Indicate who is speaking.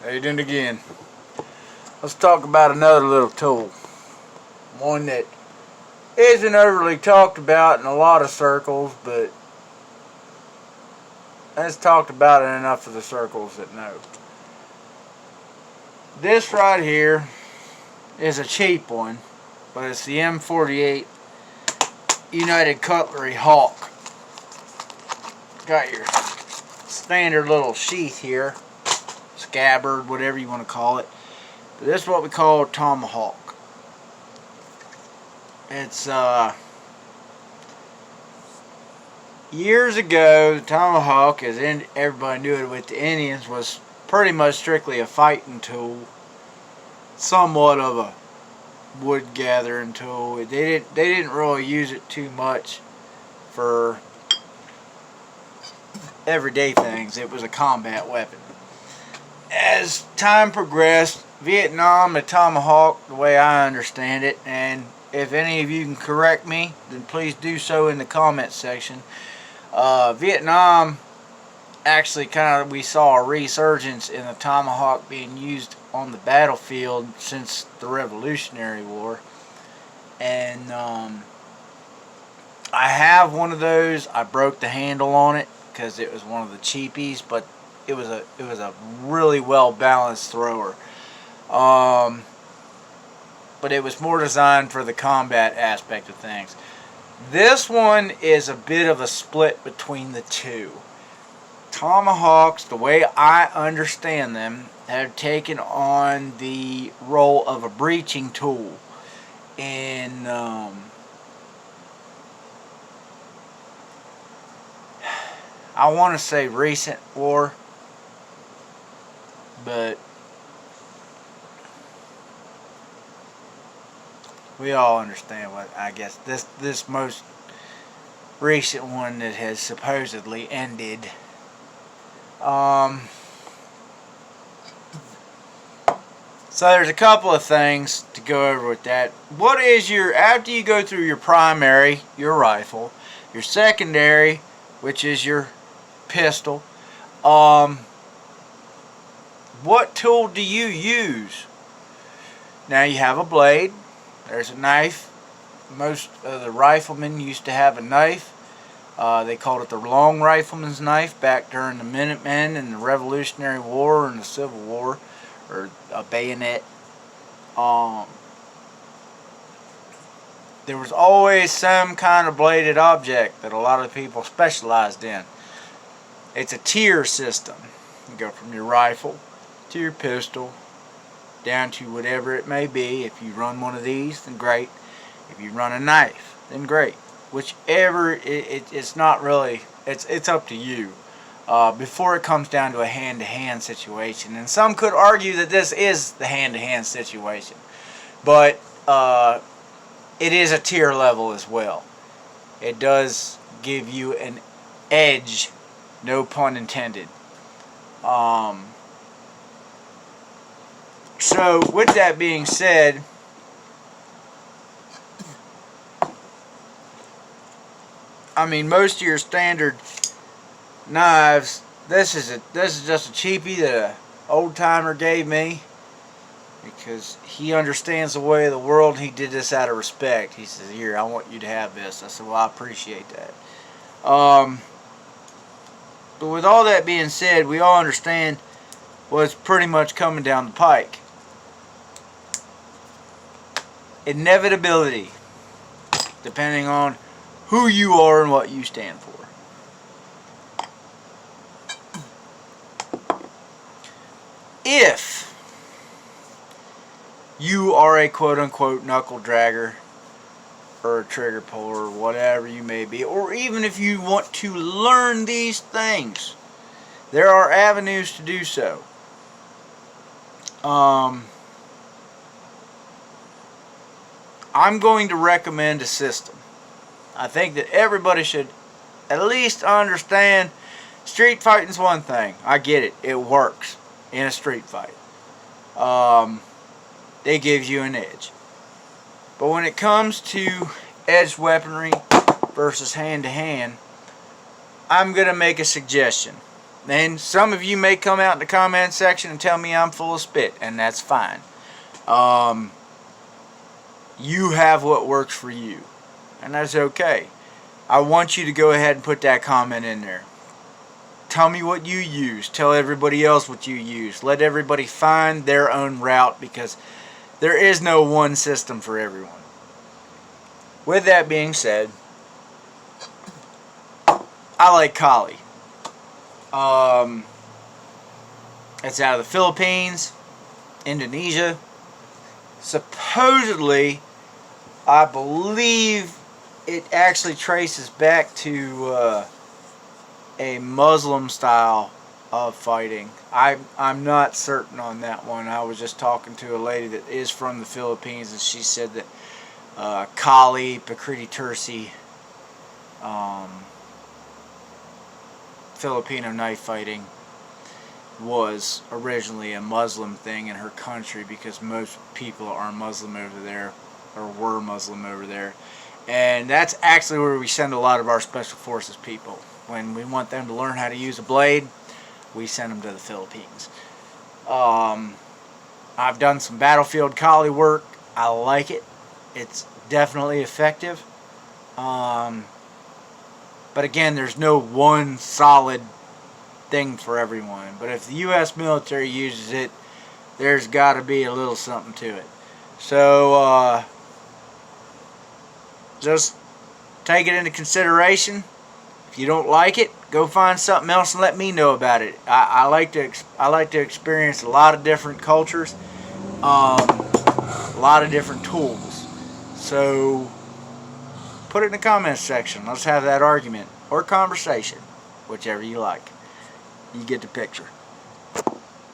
Speaker 1: How you doing again? Let's talk about another little tool. One that isn't overly talked about in a lot of circles, but it's talked about in enough of the circles that know. This right here is a cheap one, but it's the M48 United Cutlery Hawk. Got your standard little sheath here, scabbard, whatever you want to call it. But this is what we call a tomahawk. It's years ago, the tomahawk, as everybody knew it with the Indians, was pretty much strictly a fighting tool, somewhat of a wood gathering tool. They didn't really use it too much for everyday things. It was a combat weapon. As time progressed, Vietnam, the tomahawk, the way I understand it, and if any of you can correct me, then please do so in the comment section. Vietnam, actually we saw a resurgence in the tomahawk being used on the battlefield since the Revolutionary War. And I have one of those. I broke the handle on it because it was one of the cheapies, but it was a really well balanced thrower. But it was more designed for the combat aspect of things. This one is a bit of a split between the two. Tomahawks, the way I understand them, have taken on the role of a breaching tool in I want to say recent war, but we all understand what I guess this most recent one that has supposedly ended. So there's a couple of things to go over with that. What is after you go through your primary, your rifle, your secondary, which is your pistol, what tool do you use? Now you have a blade, there's a knife. Most of the riflemen used to have a knife. They called it the long rifleman's knife back during the Minutemen and the Revolutionary War and the Civil War, or a bayonet. There was always some kind of bladed object that a lot of people specialized in. It's a tier system. You go from your rifle to your pistol down to whatever it may be. If you run one of these, then great. If you run a knife, then great. Whichever, it's not really, it's up to you. Before it comes down to a hand-to-hand situation. And some could argue that this is the hand-to-hand situation. But it is a tier level as well. It does give you an edge, no pun intended. So with that being said, I mean, most of your standard knives, this is just a cheapie that an old timer gave me because he understands the way of the world. He did this out of respect. He says, "Here, I want you to have this." I said, "Well, I appreciate that." But with all that being said, we all understand what's pretty much coming down the pike. Inevitability, depending on who you are and what you stand for. If you are a quote-unquote knuckle dragger or a trigger puller or whatever you may be, or even if you want to learn these things, there are avenues to do so. I'm going to recommend a system. I think that everybody should at least understand street fighting's one thing. I get it. It works in a street fight. It gives you an edge. But when it comes to edged weaponry versus hand-to-hand, I'm going to make a suggestion. And some of you may come out in the comment section and tell me I'm full of spit, and that's fine. You have what works for you, and that's okay. I want you to go ahead and put that comment in there. Tell me what you use. Tell everybody else what you use. Let everybody find their own route, because there is no one system for everyone. With that being said, I like Kali. It's out of the Philippines, Indonesia. Supposedly, I believe it actually traces back to a Muslim style of fighting. I'm not certain on that one. I was just talking to a lady that is from the Philippines, and she said that Kali, Pakriti Tersi, Filipino knife fighting was originally a Muslim thing in her country, because most people are Muslim over there, or were Muslim over there. And that's actually where we send a lot of our special forces people. When we want them to learn how to use a blade, we send them to the Philippines. I've done some battlefield Kali work. I like it. It's definitely effective. But again, there's no one solid thing for everyone. But if the U.S. military uses it, there's got to be a little something to it. So just take it into consideration. If you don't like it, go find something else and let me know about it. I like to experience a lot of different cultures, a lot of different tools. So put it in the comments section. Let's have that argument or conversation, whichever you like. You get the picture.